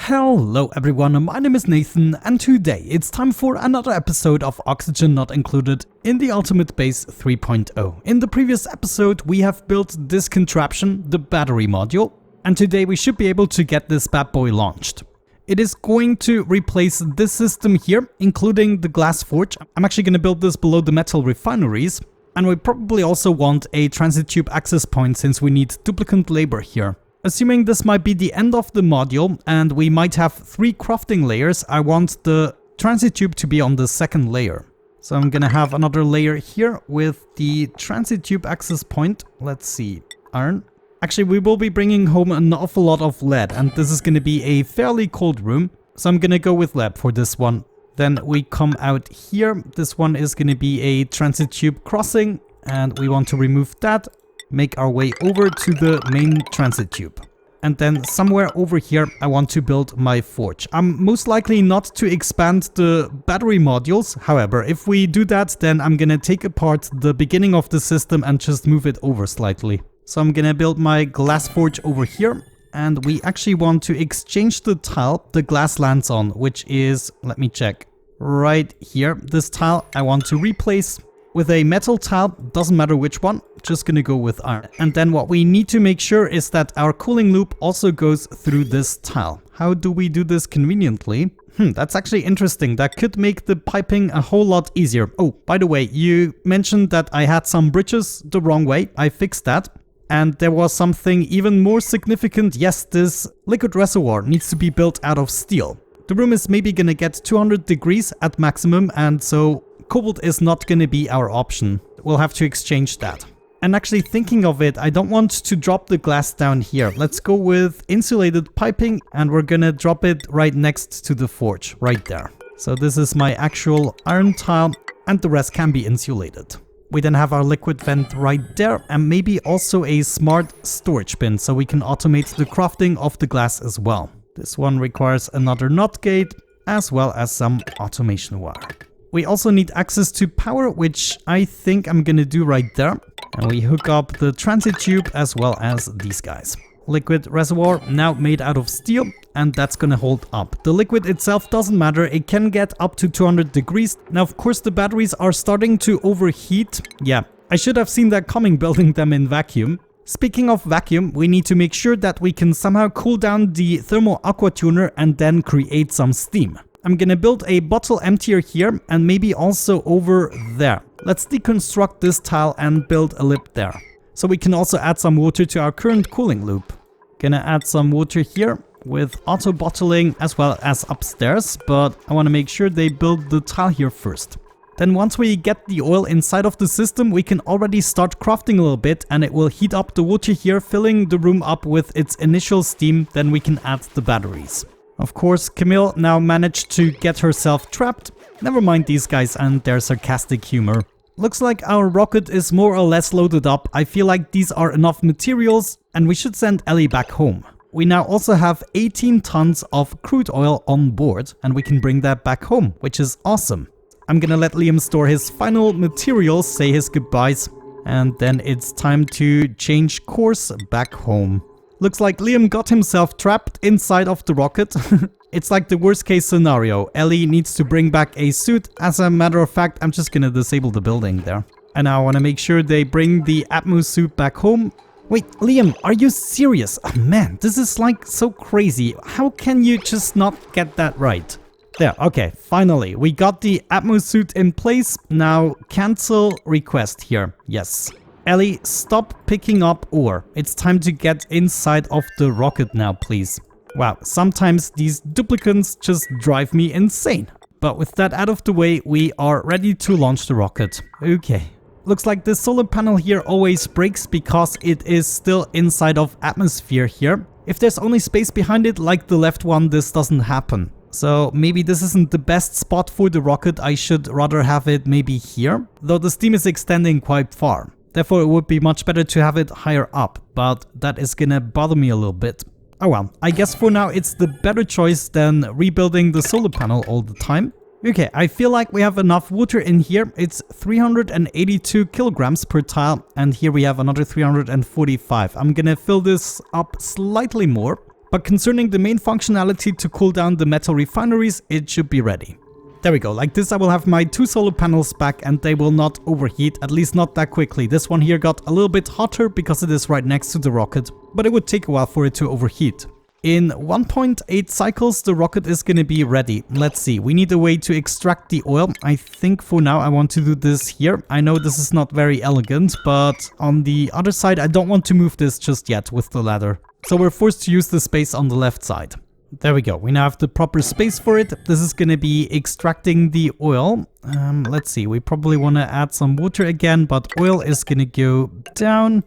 Hello everyone, my name is Nathan and today it's time for another episode of Oxygen Not Included in the Ultimate Base 3.0. In the previous episode we have built this contraption, the battery module, and today we should be able to get this bad boy launched. It is going to replace this system here, including the glass forge. I'm actually going to build this below the metal refineries, and we probably also want a transit tube access point since we need duplicate labor here. Assuming this might be the end of the module and we might have 3 crafting layers, I want the transit tube to be on the second layer. So I'm gonna have another layer here with the transit tube access point. Let's see, iron. Actually, we will be bringing home an awful lot of lead and this is gonna be a fairly cold room. So I'm gonna go with lead for this one. Then we come out here. This one is gonna be a transit tube crossing and we want to remove that. Make our way over to the main transit tube. And then somewhere over here I want to build my forge. I'm most likely not to expand the battery modules. However, if we do that, then I'm gonna take apart the beginning of the system and just move it over slightly. So I'm gonna build my glass forge over here. And we actually want to exchange the tile the glass lands on, which is, let me check, right here. This tile I want to replace with a metal tile, doesn't matter which one, just gonna go with iron. And then what we need to make sure is that our cooling loop also goes through this tile. How do we do this conveniently? That's actually interesting. That could make the piping a whole lot easier. Oh, by the way, you mentioned that I had some bridges the wrong way. I fixed that. And there was something even more significant. Yes, this liquid reservoir needs to be built out of steel. The room is maybe gonna get 200 degrees at maximum, and so cobalt is not going to be our option. We'll have to exchange that. And actually thinking of it, I don't want to drop the glass down here. Let's go with insulated piping and we're going to drop it right next to the forge, right there. So this is my actual iron tile and the rest can be insulated. We then have our liquid vent right there and maybe also a smart storage bin so we can automate the crafting of the glass as well. This one requires another NOT gate as well as some automation wire. We also need access to power, which I think I'm gonna do right there. And we hook up the transit tube as well as these guys. Liquid reservoir now made out of steel, and that's gonna hold up. The liquid itself doesn't matter, it can get up to 200 degrees. Now, of course, the batteries are starting to overheat. Yeah, I should have seen that coming building them in vacuum. Speaking of vacuum, we need to make sure that we can somehow cool down the thermal aqua tuner and then create some steam. I'm gonna build a bottle emptier here and maybe also over there. Let's deconstruct this tile and build a lip there. So we can also add some water to our current cooling loop. Gonna add some water here with auto bottling as well as upstairs, but I wanna make sure they build the tile here first. Then once we get the oil inside of the system, we can already start crafting a little bit and it will heat up the water here, filling the room up with its initial steam. Then we can add the batteries. Of course, Camille now managed to get herself trapped. Never mind these guys and their sarcastic humor. Looks like our rocket is more or less loaded up. I feel like these are enough materials and we should send Ellie back home. We now also have 18 tons of crude oil on board and we can bring that back home, which is awesome. I'm gonna let Liam store his final materials, say his goodbyes, and then it's time to change course back home. Looks like Liam got himself trapped inside of the rocket. It's like the worst case scenario. Ellie needs to bring back a suit. As a matter of fact, I'm just gonna disable the building there. And now I wanna make sure they bring the Atmo suit back home. Wait, Liam, are you serious? Oh man, this is like so crazy. How can you just not get that right? There, okay, finally, we got the Atmo suit in place. Now cancel request here, yes. Ellie, stop picking up ore. It's time to get inside of the rocket now, please. Wow, sometimes these duplicates just drive me insane. But with that out of the way, we are ready to launch the rocket. Okay. Looks like this solar panel here always breaks because it is still inside of atmosphere here. If there's only space behind it, like the left one, this doesn't happen. So maybe this isn't the best spot for the rocket. I should rather have it maybe here, though the steam is extending quite far. Therefore, it would be much better to have it higher up, but that is gonna bother me a little bit. Oh well, I guess for now it's the better choice than rebuilding the solar panel all the time. Okay, I feel like we have enough water in here. It's 382 kilograms per tile, and here we have another 345. I'm gonna fill this up slightly more. But concerning the main functionality to cool down the metal refineries, it should be ready. There we go, like this I will have my 2 solar panels back and they will not overheat, at least not that quickly. This one here got a little bit hotter because it is right next to the rocket, but it would take a while for it to overheat. In 1.8 cycles the rocket is going to be ready. Let's see, we need a way to extract the oil. I think for now I want to do this here. I know this is not very elegant, but on the other side I don't want to move this just yet with the ladder. So we're forced to use the space on the left side. There we go, we now have the proper space for it. This is going to be extracting the oil. Let's see, we probably want to add some water again, but oil is going to go down.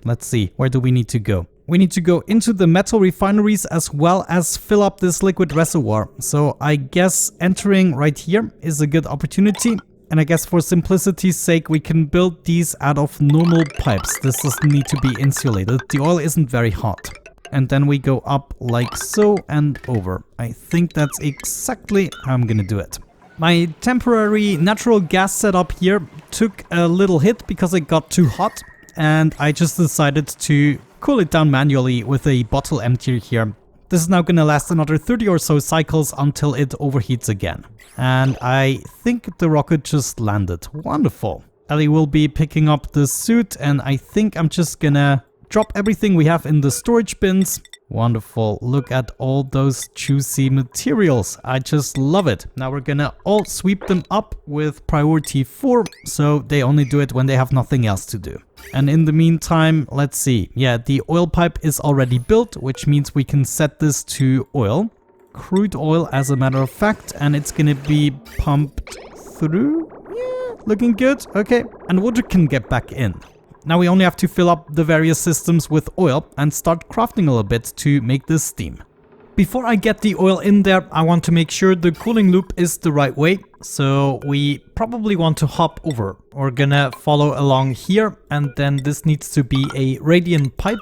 Let's see, where do we need to go? We need to go into the metal refineries as well as fill up this liquid reservoir. So I guess entering right here is a good opportunity. And I guess for simplicity's sake, we can build these out of normal pipes. This doesn't need to be insulated. The oil isn't very hot. And then we go up like so and over. I think that's exactly how I'm gonna do it. My temporary natural gas setup here took a little hit because it got too hot. And I just decided to cool it down manually with a bottle emptier here. This is now gonna last another 30 or so cycles until it overheats again. And I think the rocket just landed. Wonderful. Ellie will be picking up the suit and I think I'm just gonna drop everything we have in the storage bins. Wonderful. Look at all those juicy materials. I just love it. Now we're gonna all sweep them up with priority 4, so they only do it when they have nothing else to do. And in the meantime, let's see. Yeah, the oil pipe is already built, which means we can set this to oil. Crude oil, as a matter of fact, and it's gonna be pumped through. Yeah, looking good. Okay. And water can get back in. Now we only have to fill up the various systems with oil and start crafting a little bit to make this steam. Before I get the oil in there, I want to make sure the cooling loop is the right way. So we probably want to hop over. We're gonna follow along here and then this needs to be a radiant pipe.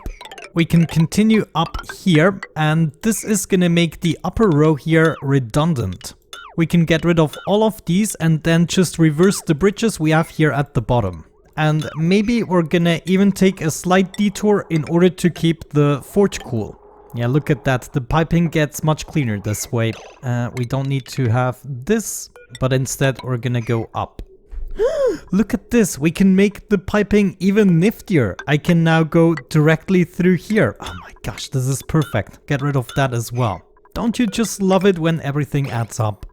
We can continue up here and this is gonna make the upper row here redundant. We can get rid of all of these and then just reverse the bridges we have here at the bottom. And maybe we're gonna even take a slight detour in order to keep the forge cool. Yeah, look at that. The piping gets much cleaner this way. We don't need to have this, but instead we're gonna go up. Look at this. We can make the piping even niftier. I can now go directly through here. Oh my gosh, this is perfect. Get rid of that as well. Don't you just love it when everything adds up?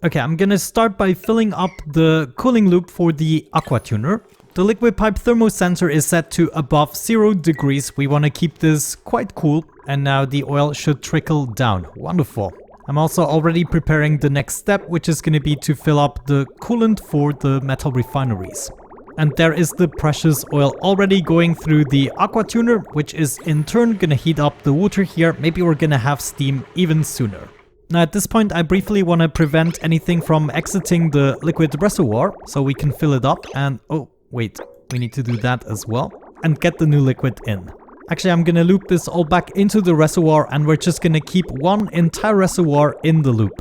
Okay, I'm gonna start by filling up the cooling loop for the aqua tuner. The liquid pipe thermosensor is set to above 0 degrees. We want to keep this quite cool. And now the oil should trickle down. Wonderful. I'm also already preparing the next step, which is going to be to fill up the coolant for the metal refineries. And there is the precious oil already going through the aqua tuner, which is in turn going to heat up the water here. Maybe we're going to have steam even sooner. Now at this point I briefly want to prevent anything from exiting the liquid reservoir so we can fill it up and oh wait, we need to do that as well and get the new liquid in. Actually, I'm gonna loop this all back into the reservoir and we're just gonna keep one entire reservoir in the loop.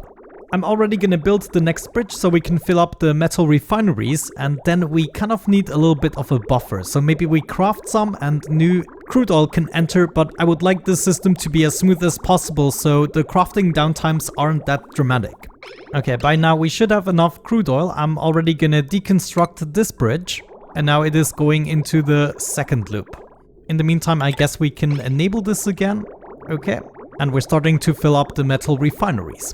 I'm already gonna build the next bridge so we can fill up the metal refineries and then we kind of need a little bit of a buffer. So maybe we craft some and new crude oil can enter, but I would like this system to be as smooth as possible so the crafting downtimes aren't that dramatic. Okay, by now we should have enough crude oil. I'm already gonna deconstruct this bridge. And now it is going into the second loop. In the meantime, I guess we can enable this again. Okay. And we're starting to fill up the metal refineries.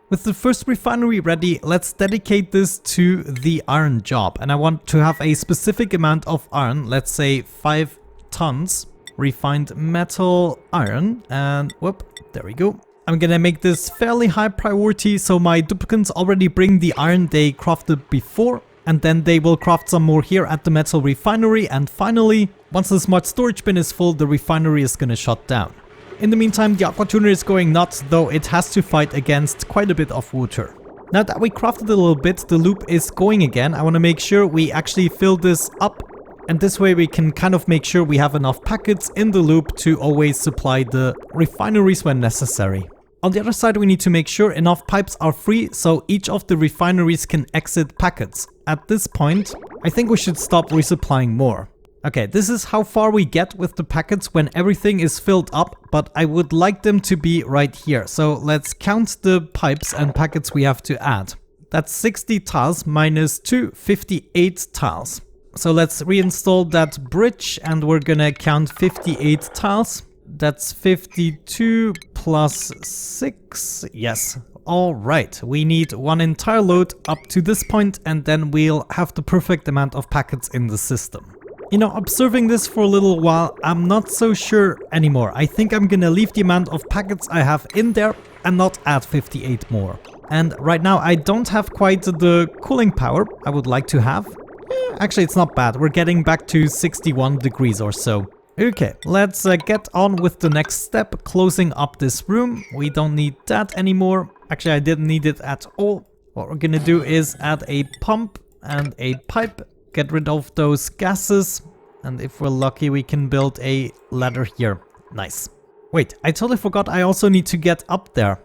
With the first refinery ready, let's dedicate this to the iron job. And I want to have a specific amount of iron, let's say 5 tons refined metal iron. And whoop, there we go. I'm gonna make this fairly high priority so my duplicants already bring the iron they crafted before. And then they will craft some more here at the metal refinery. And finally, once the smart storage bin is full, the refinery is gonna shut down. In the meantime, the aqua tuner is going nuts, though it has to fight against quite a bit of water. Now that we crafted a little bit, the loop is going again. I want to make sure we actually fill this up. And this way we can kind of make sure we have enough packets in the loop to always supply the refineries when necessary. On the other side, we need to make sure enough pipes are free so each of the refineries can exit packets. At this point, I think we should stop resupplying more. Okay, this is how far we get with the packets when everything is filled up, but I would like them to be right here. So let's count the pipes and packets we have to add. That's 60 tiles minus 2, 58 tiles. So let's reinstall that bridge and we're gonna count 58 tiles. That's 52 plus 6, yes. All right, we need one entire load up to this point and then we'll have the perfect amount of packets in the system. You know, observing this for a little while, I'm not so sure anymore. I think I'm gonna leave the amount of packets I have in there and not add 58 more. And right now I don't have quite the cooling power I would like to have. Actually, it's not bad. We're getting back to 61 degrees or so. Okay, let's get on with the next step, closing up this room. We don't need that anymore. Actually, I didn't need it at all. What we're gonna do is add a pump and a pipe, get rid of those gases, and if we're lucky, we can build a ladder here. Nice. Wait, I totally forgot I also need to get up there.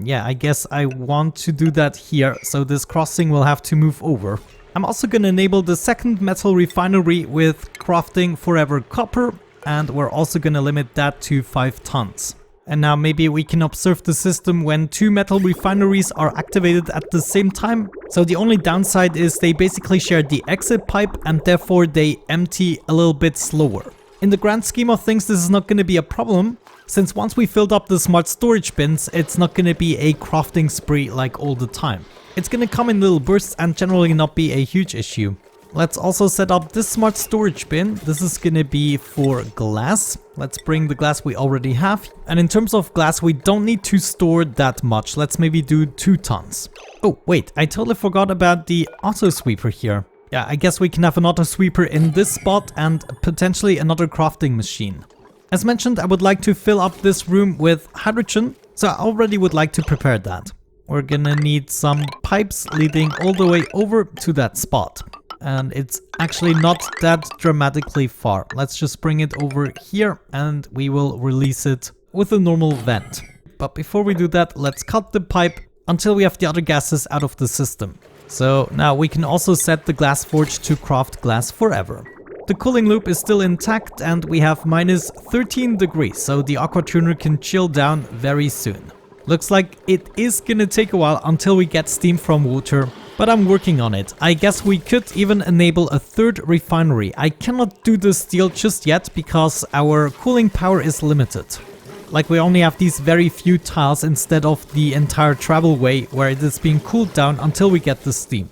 Yeah, I guess I want to do that here, so this crossing will have to move over. I'm also gonna enable the second metal refinery with crafting forever copper, and we're also gonna limit that to 5 tons. And now maybe we can observe the system when 2 metal refineries are activated at the same time. So the only downside is they basically share the exit pipe and therefore they empty a little bit slower. In the grand scheme of things, this is not gonna be a problem, since once we filled up the smart storage bins, it's not gonna be a crafting spree like all the time. It's gonna come in little bursts and generally not be a huge issue. Let's also set up this smart storage bin. This is gonna be for glass. Let's bring the glass we already have. And in terms of glass, we don't need to store that much. Let's maybe do 2 tons. Oh, wait, I totally forgot about the auto sweeper here. Yeah, I guess we can have an auto sweeper in this spot and potentially another crafting machine. As mentioned, I would like to fill up this room with hydrogen, so I already would like to prepare that. We're gonna need some pipes leading all the way over to that spot. And it's actually not that dramatically far. Let's just bring it over here and we will release it with a normal vent. But before we do that, let's cut the pipe until we have the other gases out of the system. So now we can also set the glass forge to craft glass forever. The cooling loop is still intact and we have minus 13 degrees, so the aqua tuner can chill down very soon. Looks like it is gonna take a while until we get steam from water, but I'm working on it. I guess we could even enable a third refinery. I cannot do the steel just yet because our cooling power is limited. Like we only have these very few tiles instead of the entire travel way where it is being cooled down until we get the steam.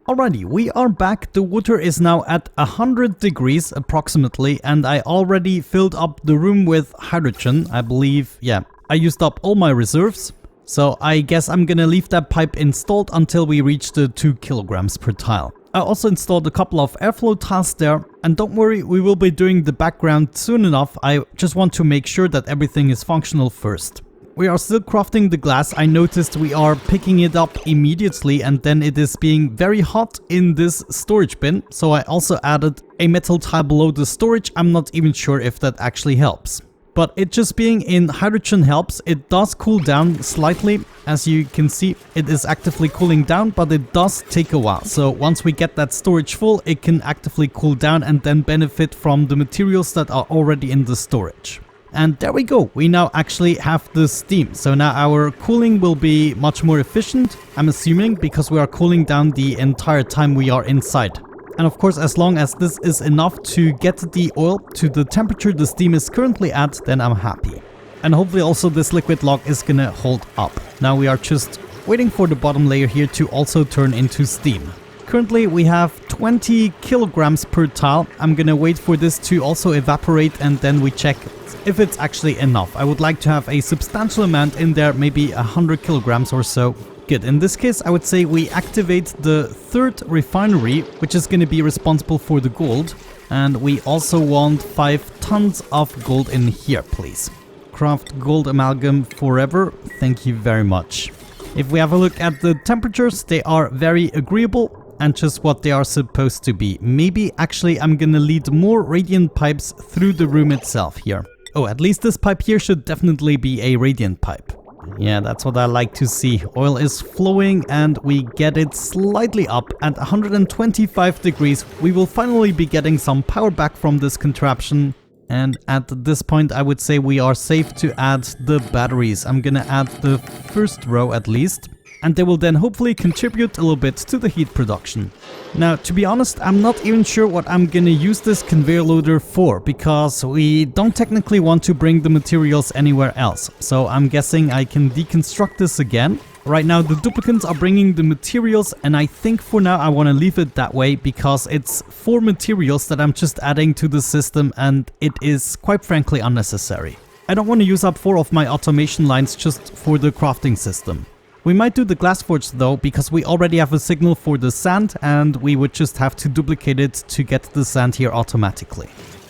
Alrighty, we are back. The water is now at 100 degrees approximately and I already filled up the room with hydrogen. I believe, yeah, I used up all my reserves. So I guess I'm gonna leave that pipe installed until we reach the 2 kilograms per tile. I also installed a couple of airflow tiles there, and don't worry, we will be doing the background soon enough. I just want to make sure that everything is functional first. We are still crafting the glass. I noticed we are picking it up immediately and then it is being very hot in this storage bin. So I also added a metal tile below the storage. I'm not even sure if that actually helps. But it just being in hydrogen helps. It does cool down slightly. As you can see, it is actively cooling down, but it does take a while. So once we get that storage full, it can actively cool down and then benefit from the materials that are already in the storage. And there we go. We now actually have the steam. So now our cooling will be much more efficient, I'm assuming, because we are cooling down the entire time we are inside. And of course, as long as this is enough to get the oil to the temperature the steam is currently at, then I'm happy. And hopefully also this liquid log is gonna hold up. Now we are just waiting for the bottom layer here to also turn into steam. Currently we have 20 kilograms per tile. I'm gonna wait for this to also evaporate and then we check if it's actually enough. I would like to have a substantial amount in there, maybe 100 kilograms or so. Good, in this case I would say we activate the third refinery, which is going to be responsible for the gold. And we also want 5 tons of gold in here, please. Craft gold amalgam forever, thank you very much. If we have a look at the temperatures, they are very agreeable and just what they are supposed to be. Maybe actually I'm gonna lead more radiant pipes through the room itself here. Oh, at least this pipe here should definitely be a radiant pipe. Yeah, that's what I like to see. Oil is flowing and we get it slightly up at 125 degrees. We will finally be getting some power back from this contraption. And at this point, I would say we are safe to add the batteries. I'm gonna add the first row at least. And they will then hopefully contribute a little bit to the heat production. Now, to be honest, I'm not even sure what I'm gonna use this conveyor loader for, because we don't technically want to bring the materials anywhere else. So I'm guessing I can deconstruct this again. Right now the duplicants are bringing the materials, and I think for now I want to leave it that way because it's 4 materials that I'm just adding to the system and it is quite frankly unnecessary. I don't want to use up 4 of my automation lines just for the crafting system. We might do the glass forge though, because we already have a signal for the sand and we would just have to duplicate it to get the sand here automatically.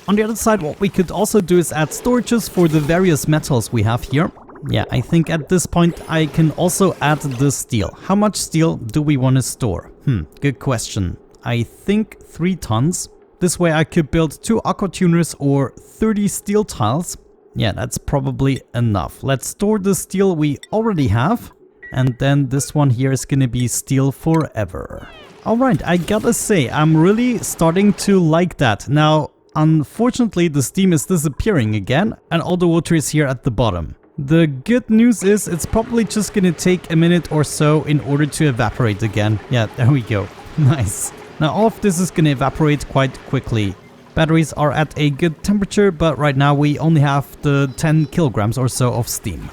On the other side, what we could also do is add storages for the various metals we have here. Yeah, I think at this point I can also add the steel. How much steel do we want to store? Good question. I think 3 tons. This way I could build 2 aqua tuners or 30 steel tiles. Yeah, that's probably enough. Let's store the steel we already have. And then this one here is gonna be steel forever. Alright, I gotta say, I'm really starting to like that. Now, unfortunately, the steam is disappearing again and all the water is here at the bottom. The good news is it's probably just gonna take a minute or so in order to evaporate again. Yeah, there we go. Nice. Now all of this is gonna evaporate quite quickly. Batteries are at a good temperature, but right now we only have the 10 kilograms or so of steam.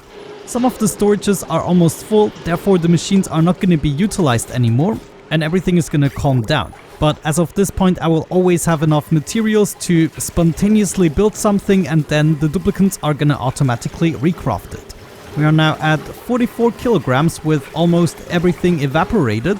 Some of the storages are almost full, therefore the machines are not gonna be utilized anymore and everything is gonna calm down. But as of this point, I will always have enough materials to spontaneously build something and then the duplicants are gonna automatically recraft it. We are now at 44 kilograms with almost everything evaporated.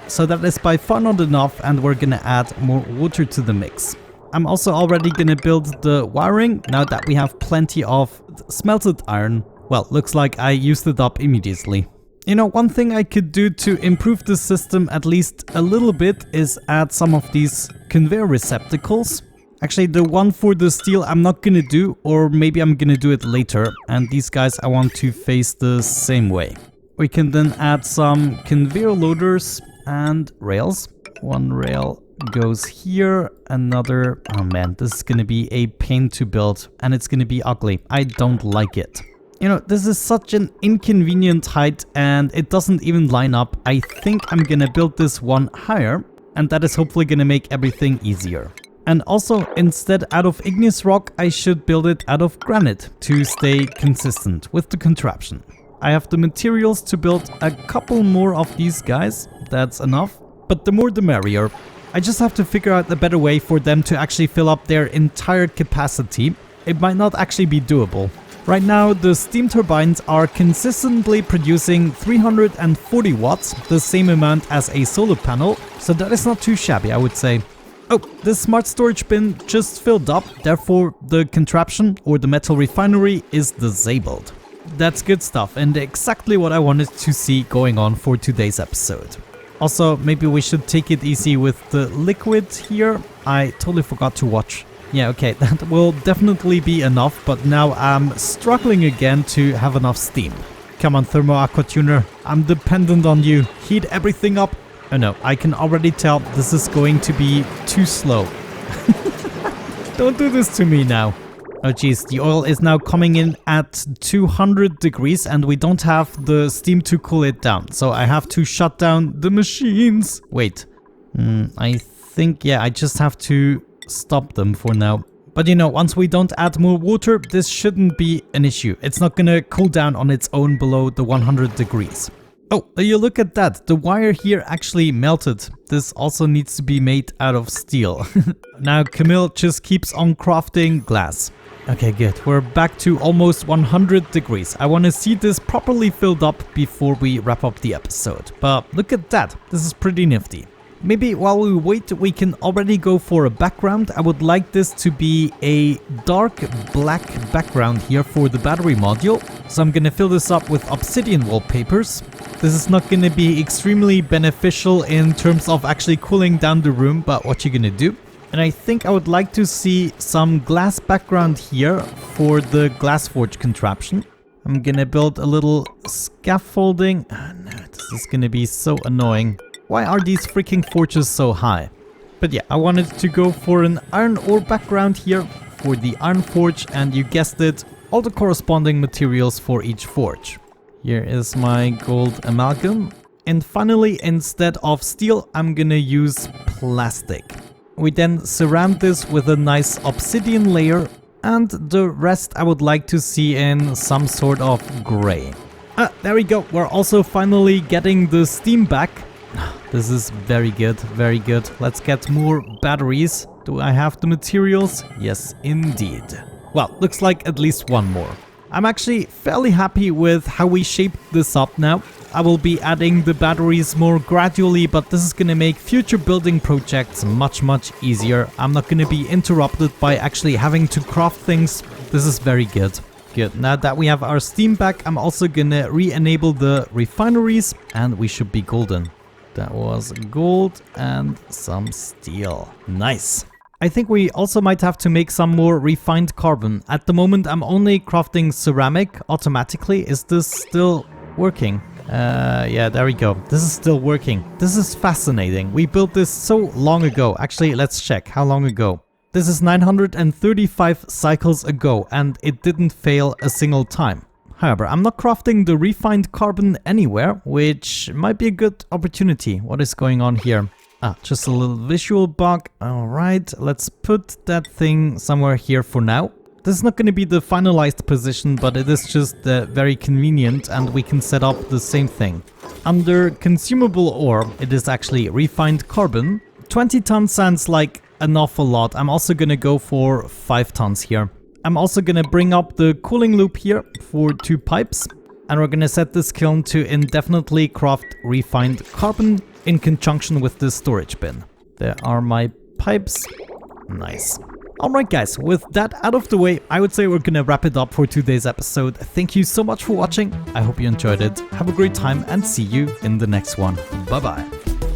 So that is by far not enough and we're gonna add more water to the mix. I'm also already gonna build the wiring now that we have plenty of smelted iron. Well, looks like I used it up immediately. You know, one thing I could do to improve the system at least a little bit is add some of these conveyor receptacles. Actually, the one for the steel I'm not gonna do, or maybe I'm gonna do it later. And these guys I want to face the same way. We can then add some conveyor loaders and rails. One rail goes here, another... Oh man, this is gonna be a pain to build and it's gonna be ugly. I don't like it. You know, this is such an inconvenient height and it doesn't even line up. I think I'm gonna build this one higher and that is hopefully gonna make everything easier. And also, instead out of igneous rock, I should build it out of granite to stay consistent with the contraption. I have the materials to build a couple more of these guys. That's enough, but the more the merrier. I just have to figure out a better way for them to actually fill up their entire capacity. It might not actually be doable. Right now, the steam turbines are consistently producing 340 watts, the same amount as a solar panel, so that is not too shabby, I would say. Oh, this smart storage bin just filled up, therefore the contraption or the metal refinery is disabled. That's good stuff and exactly what I wanted to see going on for today's episode. Also, maybe we should take it easy with the liquid here. I totally forgot to watch. Yeah, okay, that will definitely be enough, but now I'm struggling again to have enough steam. Come on, Thermo Aqua Tuner, I'm dependent on you. Heat everything up. Oh no, I can already tell this is going to be too slow. Don't do this to me now. Oh geez, the oil is now coming in at 200 degrees and we don't have the steam to cool it down. So I have to shut down the machines. Wait, I think, yeah, I just have to stop them for now. But you know, once we don't add more water, this shouldn't be an issue. It's not gonna cool down on its own below the 100 degrees. Oh, you look at that. The wire here actually melted. This also needs to be made out of steel. Now Camille just keeps on crafting glass. Okay, good. We're back to almost 100 degrees. I want to see this properly filled up before we wrap up the episode. But look at that. This is pretty nifty. Maybe while we wait, we can already go for a background. I would like this to be a dark black background here for the battery module. So I'm gonna fill this up with obsidian wallpapers. This is not gonna be extremely beneficial in terms of actually cooling down the room, but what you're gonna do. And I think I would like to see some glass background here for the glass forge contraption. I'm gonna build a little scaffolding. Oh no, this is gonna be so annoying. Why are these freaking forges so high? But yeah, I wanted to go for an iron ore background here for the iron forge, and you guessed it, all the corresponding materials for each forge. Here is my gold amalgam. And finally, instead of steel, I'm gonna use plastic. We then surround this with a nice obsidian layer, and the rest I would like to see in some sort of gray. Ah, there we go. We're also finally getting the steam back. This is very good, very good. Let's get more batteries. Do I have the materials? Yes, indeed. Well, looks like at least one more. I'm actually fairly happy with how we shaped this up now. I will be adding the batteries more gradually, but this is gonna make future building projects much easier. I'm not gonna be interrupted by actually having to craft things. This is very good. Good, now that we have our steam back, I'm also gonna re-enable the refineries and we should be golden. That was gold and some steel. Nice. I think we also might have to make some more refined carbon. At the moment, I'm only crafting ceramic automatically. Is this still working? Yeah, there we go. This is still working. This is fascinating. We built this so long ago. Actually, let's check. How long ago? This is 935 cycles ago, and it didn't fail a single time. However, I'm not crafting the refined carbon anywhere, which might be a good opportunity. What is going on here? Ah, just a little visual bug. Alright, let's put that thing somewhere here for now. This is not going to be the finalized position, but it is just very convenient, and we can set up the same thing. Under consumable ore, it is actually refined carbon. 20 tons sounds like an awful lot. I'm also going to go for 5 tons here. I'm also going to bring up the cooling loop here for 2 pipes. And we're going to set this kiln to indefinitely craft refined carbon in conjunction with the storage bin. There are my pipes. Nice. Alright guys, with that out of the way, I would say we're gonna wrap it up for today's episode. Thank you so much for watching. I hope you enjoyed it. Have a great time and see you in the next one. Bye bye.